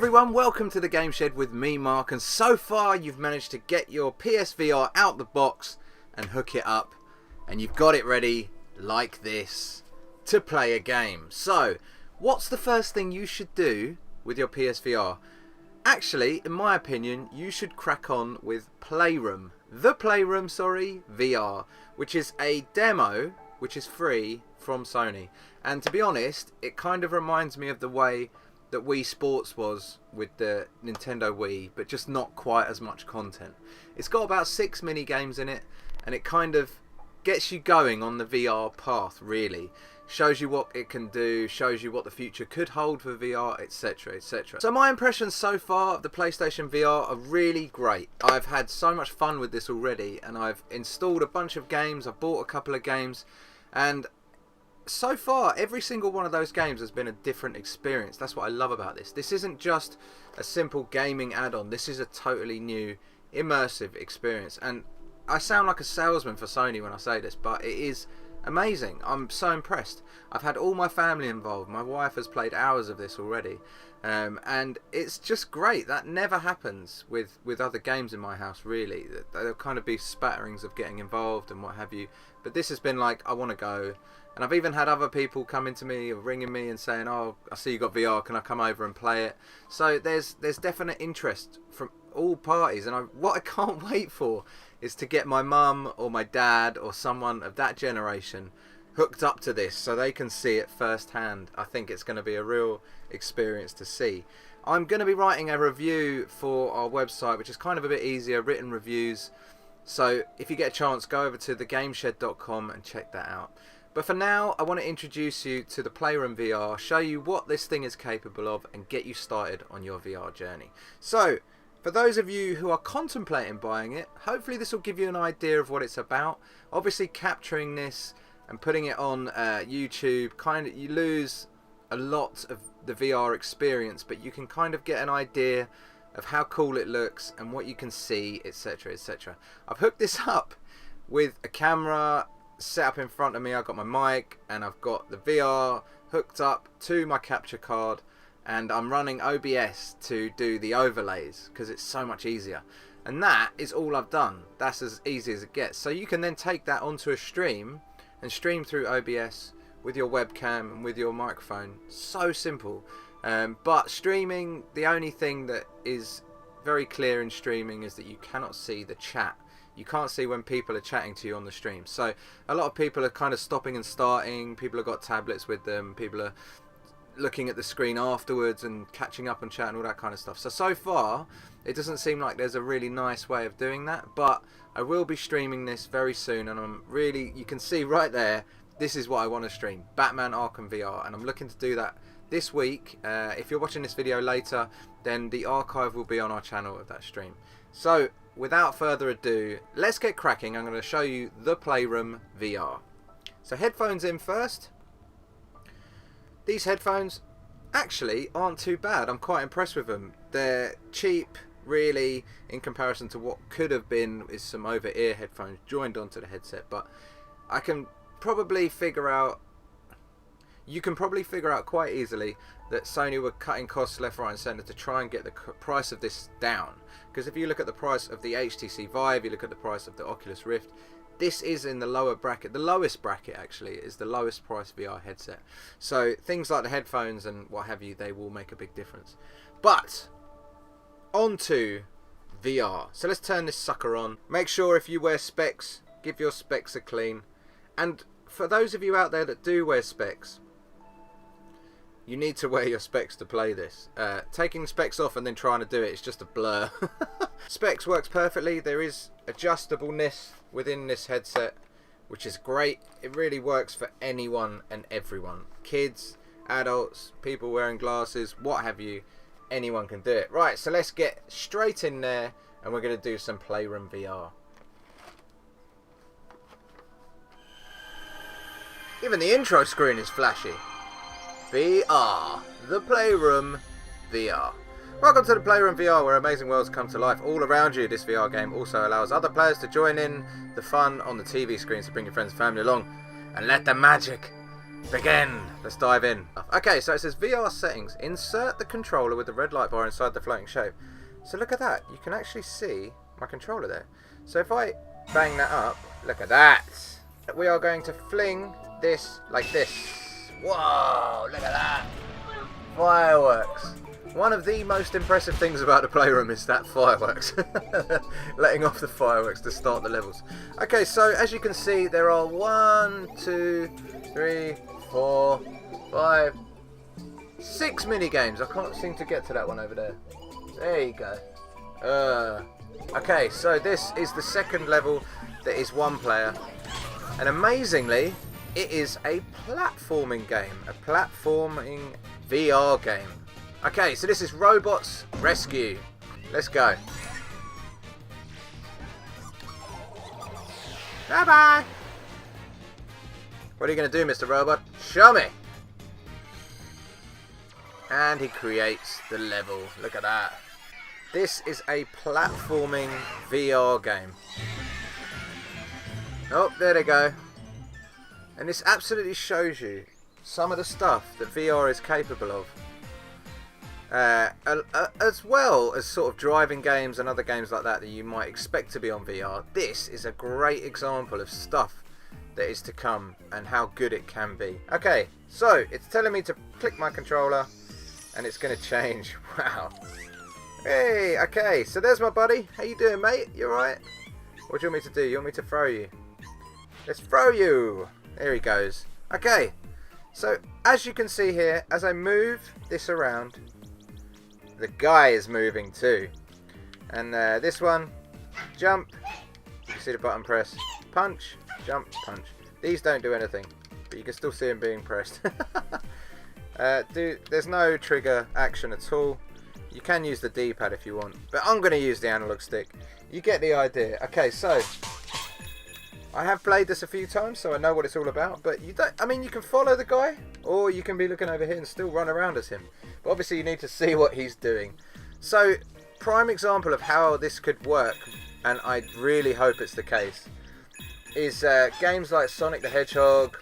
everyone, welcome to the Game Shed with me, Mark, and so far you've managed to get your PSVR out the box and hook it up, and you've got it ready, like this, to play a game. So, what's the first thing you should do with your PSVR? Actually, in my opinion, you should crack on with Playroom. The Playroom, VR, which is a demo, which is free from Sony. And to be honest, it kind of reminds me of the way that Wii Sports was with the Nintendo Wii, but just not quite as much content. It's got about 6 mini games in it, and it kind of gets you going on the VR path, really. Shows you what it can do, shows you what the future could hold for VR, etc, etc. So my impressions so far of the PlayStation VR are really great. I've had so much fun with this already, and I've installed a bunch of games, I've bought a couple of games, and so far every single one of those games has been a different experience. That's what I love about this. This isn't just a simple gaming add-on, this is a totally new immersive experience. And I sound like a salesman for Sony when I say this, but it is amazing. I'm so impressed. I've had all my family involved. My wife has played hours of this already, and it's just great. That never happens with other games in my house, really. There'll kind of be spatterings of getting involved and what have you, but this has been like, I want to go. And I've even had other people coming to me or ringing me and saying, oh, I see you got VR, can I come over and play it? So there's definite interest from all parties, and what I can't wait for is to get my mum or my dad or someone of that generation hooked up to this so they can see it firsthand. I think it's going to be a real experience to see. I'm going to be writing a review for our website, which is kind of a bit easier, written reviews. So if you get a chance, go over to thegameshed.com and check that out. But for now, I want to introduce you to the Playroom VR, show you what this thing is capable of, and get you started on your VR journey. So, for those of you who are contemplating buying it, hopefully this will give you an idea of what it's about. Obviously, capturing this and putting it on YouTube, you lose a lot of the VR experience, but you can kind of get an idea of how cool it looks and what you can see, etc, etc. I've hooked this up with a camera set up in front of me. I've got my mic and I've got the VR hooked up to my capture card, and I'm running OBS to do the overlays because it's so much easier. And that is all I've done. That's as easy as it gets. So you can then take that onto a stream and stream through OBS with your webcam and with your microphone. So simple. But streaming, the only thing that is very clear in streaming is that you cannot see the chat. You can't see when people are chatting to you on the stream. So a lot of people are kind of stopping and starting. People have got tablets with them. People are looking at the screen afterwards and catching up on chat and all that kind of stuff. So far, it doesn't seem like there's a really nice way of doing that. But I will be streaming this very soon, and I'm really, you can see right there, this is what I want to stream. Batman Arkham VR. And I'm looking to do that this week. If you're watching this video later, then the archive will be on our channel of that stream. So, without further ado, let's get cracking. I'm going to show you the Playroom VR. So headphones in first. These headphones actually aren't too bad. I'm quite impressed with them. They're cheap, really, in comparison to what could have been is some over-ear headphones joined onto the headset. But I can probably figure out, you can probably figure out quite easily that Sony were cutting costs left, right and centre to try and get the price of this down. Because if you look at the price of the HTC Vive, you look at the price of the Oculus Rift, this is in the lower bracket. The lowest bracket, actually, is the lowest price VR headset. So things like the headphones and what have you, they will make a big difference. But on to VR. So let's turn this sucker on. Make sure if you wear specs, give your specs a clean. And for those of you out there that do wear specs, you need to wear your specs to play this. Taking specs off and then trying to do it is just a blur. Specs works perfectly. There is adjustableness within this headset, which is great. It really works for anyone and everyone. Kids, adults, people wearing glasses, what have you. Anyone can do it. Right, so let's get straight in there and we're going to do some Playroom VR. Even the intro screen is flashy. VR, the Playroom VR. Welcome to the Playroom VR, where amazing worlds come to life all around you. This VR game also allows other players to join in the fun on the TV screen, so bring your friends and family along and let the magic Begin! Let's dive in. Okay, so it says VR settings. Insert the controller with the red light bar inside the floating shape. So look at that. You can actually see my controller there. So if I bang that up, look at that. We are going to fling this like this. Whoa, look at that. Fireworks. One of the most impressive things about the Playroom is that fireworks. Letting off the fireworks to start the levels. Okay, so as you can see, there are 1, 2, 3, 4, 5, 6 mini games. I can't seem to get to that one over there. There you go. Okay, so this is the second level that is one player. And amazingly, it is a platforming game. A platforming VR game. Okay, so this is Robots Rescue. Let's go. Bye-bye. What are you going to do, Mr. Robot? Show me. And he creates the level. Look at that. This is a platforming VR game. Oh, there they go. And this absolutely shows you some of the stuff that VR is capable of. As well as sort of driving games and other games like that you might expect to be on VR. This is a great example of stuff that is to come and how good it can be. Okay, so it's telling me to click my controller and it's going to change. Wow. Hey, okay, so there's my buddy. How you doing, mate? You alright? What do you want me to do? You want me to throw you? Let's throw you. There he goes. Okay, so as you can see here, as I move this around, the guy is moving too. And this one, jump. You see the button press. Punch, jump, punch. These don't do anything, but you can still see them being pressed. There's no trigger action at all. You can use the D-pad if you want, but I'm going to use the analog stick. You get the idea. Okay, so I have played this a few times, so I know what it's all about. But you don't. I mean, you can follow the guy, or you can be looking over here and still run around as him. But obviously, you need to see what he's doing. So, prime example of how this could work, and I really hope it's the case, is games like Sonic the Hedgehog,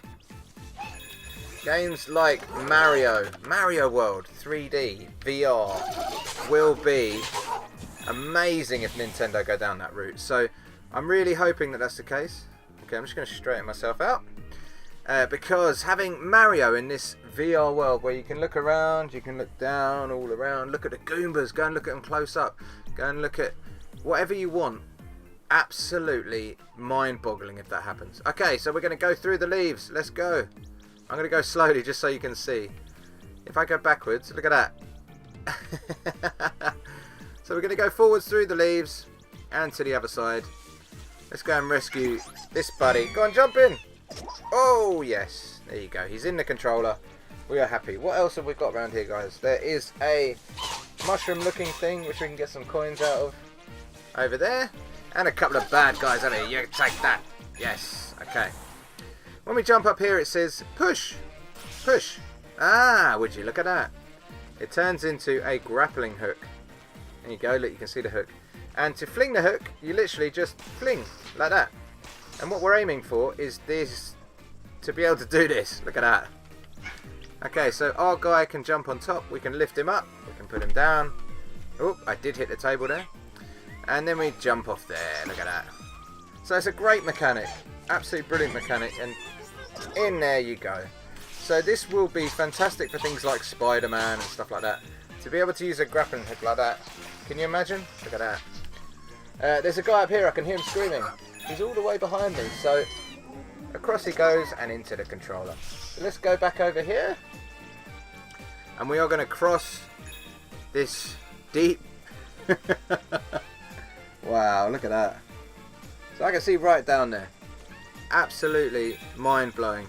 games like Mario World 3D VR will be amazing if Nintendo go down that route. So, I'm really hoping that that's the case. Okay, I'm just going to straighten myself out. Because having Mario in this VR world where you can look around, you can look down, all around, look at the Goombas, go and look at them close up, go and look at whatever you want. Absolutely mind-boggling if that happens. Okay, so we're going to go through the leaves. Let's go. I'm going to go slowly just so you can see. If I go backwards, look at that. So we're going to go forwards through the leaves and to the other side. Let's go and rescue this buddy. Go on, jump in. Oh, yes. There you go. He's in the controller. We are happy. What else have we got around here, guys? There is a mushroom-looking thing, which we can get some coins out of. Over there. And a couple of bad guys over here. You take that. Yes. Okay. When we jump up here, it says, push. Push. Ah, would you look at that? It turns into a grappling hook. There you go. Look, you can see the hook. And to fling the hook, you literally just fling like that. And what we're aiming for is this, to be able to do this. Look at that. Okay, so our guy can jump on top. We can lift him up. We can put him down. Oh, I did hit the table there. And then we jump off there. Look at that. So it's a great mechanic. Absolutely brilliant mechanic. And in there you go. So this will be fantastic for things like Spider-Man and stuff like that. To be able to use a grappling hook like that. Can you imagine? Look at that. There's a guy up here. I can hear him screaming. He's all the way behind me, so across he goes and into the controller. So let's go back over here, and we are going to cross this deep. Wow, look at that. So I can see right down there. Absolutely mind-blowing,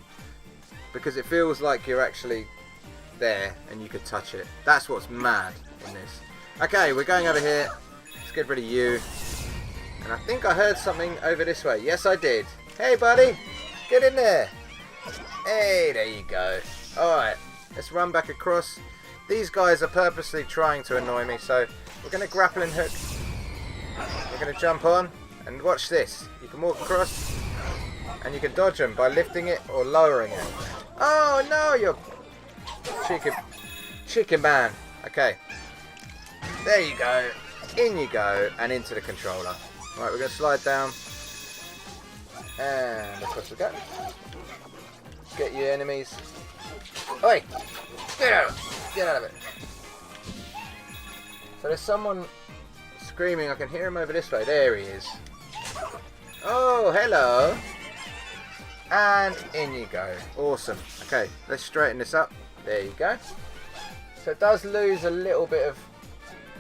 because it feels like you're actually there and you could touch it. That's what's mad in this. Okay, we're going over here. Let's get rid of you. And I think I heard something over this way. Yes, I did. Hey, buddy. Get in there. Hey, there you go. Alright, let's run back across. These guys are purposely trying to annoy me, so we're going to grappling hook. We're going to jump on. And watch this. You can walk across, and you can dodge them by lifting it or lowering it. Oh no, you chicken man. Okay. There you go. In you go, and into the controller. Right, we're going to slide down. And across we go. Get your enemies. Oi! Get out! Get out of it. So there's someone screaming. I can hear him over this way. There he is. Oh, hello. And in you go. Awesome. Okay, let's straighten this up. There you go. So it does lose a little bit of...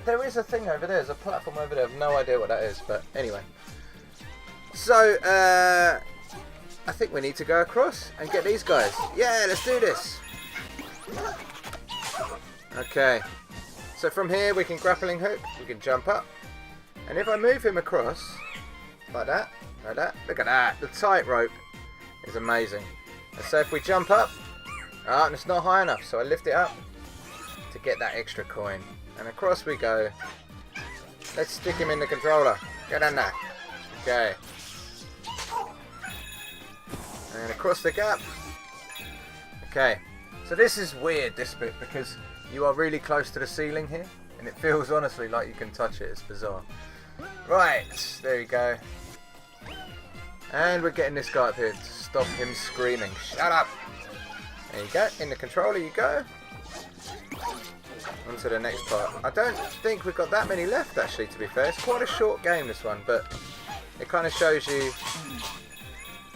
There is a thing over there. There's a platform over there. I have no idea what that is. But anyway. So, I think we need to go across and get these guys. Yeah, let's do this. Okay. So from here we can grappling hook. We can jump up. And if I move him across, like that, look at that. The tightrope is amazing. And so if we jump up, and it's not high enough, so I lift it up to get that extra coin. And across we go. Let's stick him in the controller. Get in there. Okay. And across the gap. Okay. So this is weird, this bit, because you are really close to the ceiling here. And it feels honestly like you can touch it. It's bizarre. Right. There you go. And we're getting this guy up here to stop him screaming. Shut up. There you go. In the controller you go. On to the next part. I don't think we've got that many left, actually, to be fair. It's quite a short game, this one, but it kind of shows you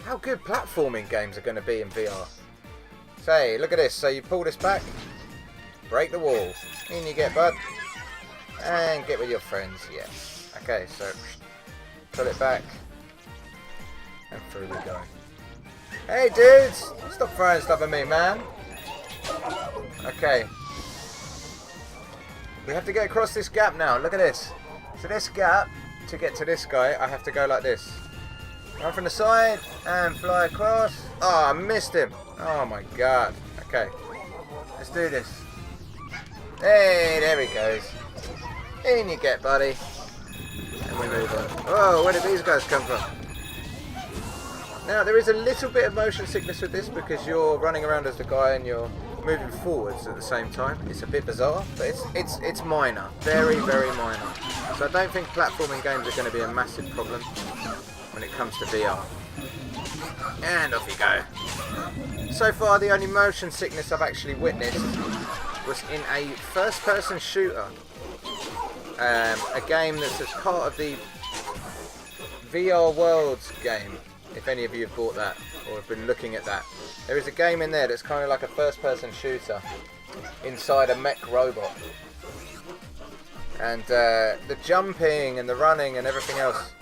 how good platforming games are going to be in VR. Say, look at this. So you pull this back, break the wall, in you get, bud, and get with your friends. Yes. Okay, so pull it back, and through we go. Hey, dudes! Stop throwing stuff at me, man. Okay. We have to get across this gap now. Look at this. So this gap, to get to this guy, I have to go like this. Run from the side and fly across. Oh, I missed him. Oh my god. Okay. Let's do this. Hey, there he goes. In you get, buddy. And we move on. Oh, where did these guys come from? Now, there is a little bit of motion sickness with this because you're running around as the guy and you're moving forwards at the same time. It's a bit bizarre, but it's minor. Very, very minor. So I don't think platforming games are going to be a massive problem when it comes to VR. And off you go. So far, the only motion sickness I've actually witnessed was in a first-person shooter. A game that's as part of the VR Worlds game. If any of you have bought that or have been looking at that, there is a game in there that's kind of like a first-person shooter inside a mech robot, and the jumping and the running and everything else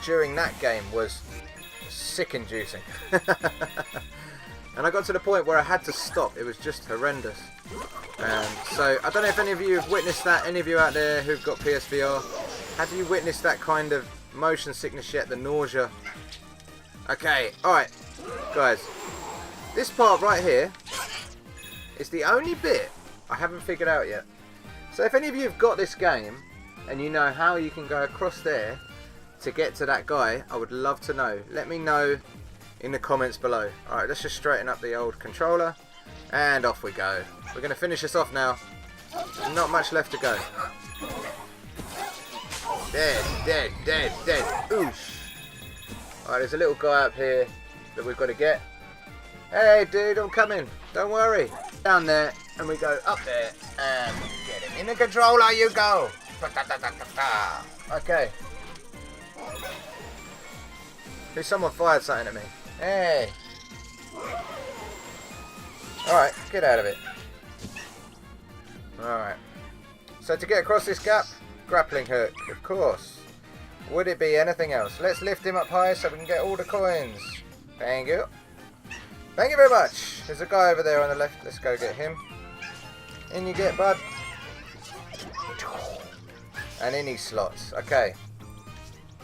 during that game was sick-inducing. And I got to the point where I had to stop. It was just horrendous. So I don't know if any of you have witnessed that. Any of you out there who've got PSVR, have you witnessed that kind of motion sickness yet? The nausea. Okay, alright, guys, this part right here is the only bit I haven't figured out yet. So if any of you have got this game and you know how you can go across there to get to that guy, I would love to know. Let me know in the comments below. Alright, let's just straighten up the old controller and off we go. We're going to finish this off now. Not much left to go. Dead, dead, dead, dead. Oosh. Alright, there's a little guy up here that we've got to get. Hey dude, I'm coming. Don't worry. Down there, and we go up there, and get him. In the controller you go. Okay. Someone fired something at me. Hey. Alright, get out of it. Alright. So to get across this gap, grappling hook, of course. Would it be anything else? Let's lift him up high so we can get all the coins. Thank you. Thank you very much. There's a guy over there on the left. Let's go get him. In you get, bud. And in he slots. Okay.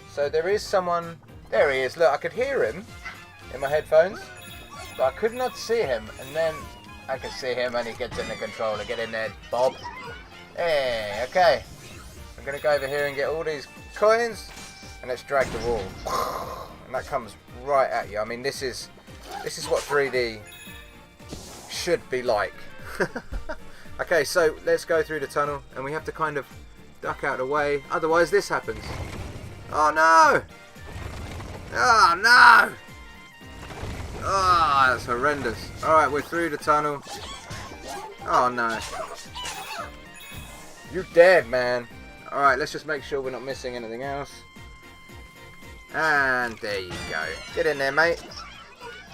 So there is someone... There he is. Look, I could hear him in my headphones, but I could not see him. And then I could see him and he gets in the controller. Get in there, Bob. Hey, okay. I'm going to go over here and get all these coins, and let's drag the wall, and that comes right at you. I mean, this is what 3D should be like. Okay, so let's go through the tunnel, and we have to kind of duck out of the way, otherwise this happens. Oh no! Oh no! Oh, that's horrendous. Alright, we're through the tunnel. Oh no. You're dead, man. Alright, let's just make sure we're not missing anything else. And there you go. Get in there, mate.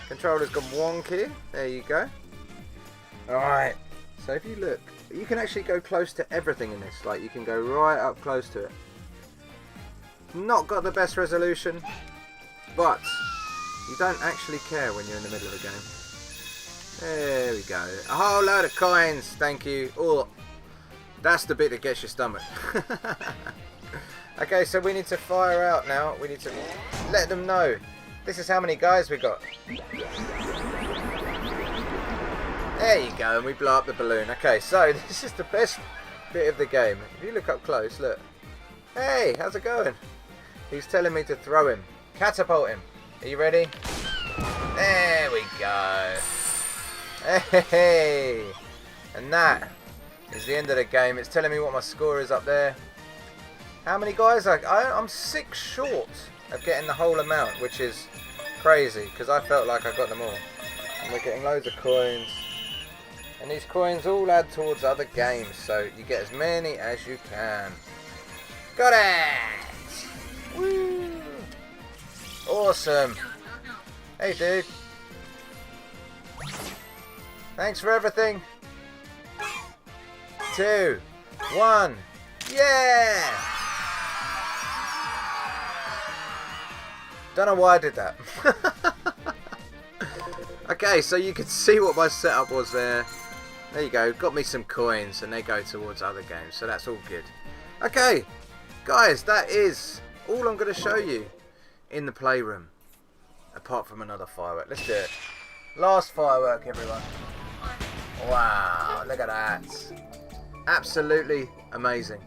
Controller's gone wonky. There you go. Alright. So if you look, you can actually go close to everything in this. Like, you can go right up close to it. Not got the best resolution, but you don't actually care when you're in the middle of a game. There we go. A whole load of coins. Thank you. Oh, that's the bit that gets your stomach. Okay, so we need to fire out now. We need to let them know. This is how many guys we got. There you go, and we blow up the balloon. Okay, so this is the best bit of the game. If you look up close, look. Hey, how's it going? He's telling me to throw him. Catapult him. Are you ready? There we go. Hey! And that is the end of the game. It's telling me what my score is up there. How many guys? I'm 6 short of getting the whole amount, which is crazy, because I felt like I got them all. And we're getting loads of coins. And these coins all add towards other games, so you get as many as you can. Got it! Woo! Awesome. Hey, dude. Thanks for everything. 2, 1. Yeah! Don't know why I did that. Okay, so you can see what my setup was there. There you go. Got me some coins, and they go towards other games, so that's all good. Okay, guys, that is all I'm going to show you in the playroom, apart from another firework. Let's do it. Last firework, everyone. Wow, look at that. Absolutely amazing.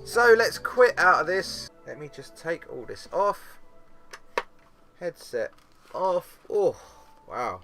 So let's quit out of this. Let me just take all this off. Headset off. Oh, wow.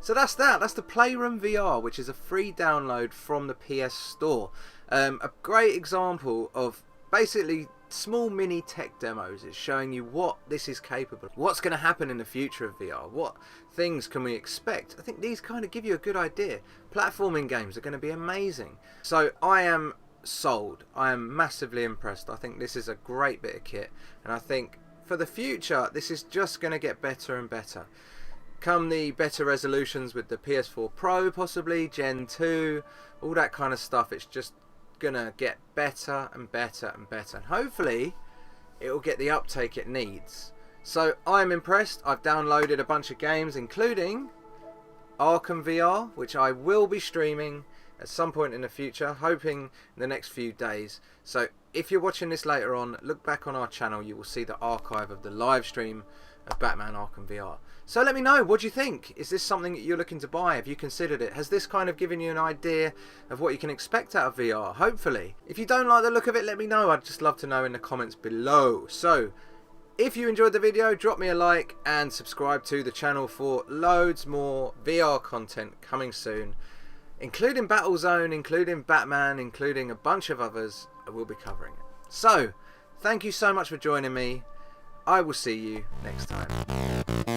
So that's that. That's the Playroom VR, which is a free download from the PS Store. A great example of basically small mini tech demos. It's showing you what this is capable of. What's going to happen in the future of VR? What things can we expect? I think these kind of give you a good idea. Platforming games are going to be amazing. So I am sold. I am massively impressed. I think this is a great bit of kit, and I think for the future this is just going to get better and better. Come the better resolutions with the PS4 Pro, possibly Gen 2, all that kind of stuff. It's just gonna get better and better and better. And hopefully it will get the uptake it needs. So I'm impressed. I've downloaded a bunch of games, including Arkham VR, which I will be streaming at some point in the future, hoping in the next few days. So if you're watching this later on, look back on our channel. You will see the archive of the live stream of Batman Arkham VR. So let me know, what do you think? Is this something that you're looking to buy? Have you considered it? Has this kind of given you an idea of what you can expect out of VR? Hopefully. If you don't like the look of it, let me know. I'd just love to know in the comments below. So if you enjoyed the video, drop me a like and subscribe to the channel for loads more VR content coming soon, including Battlezone, including Batman, including a bunch of others. I will be covering it. So thank you so much for joining me. I will see you next time.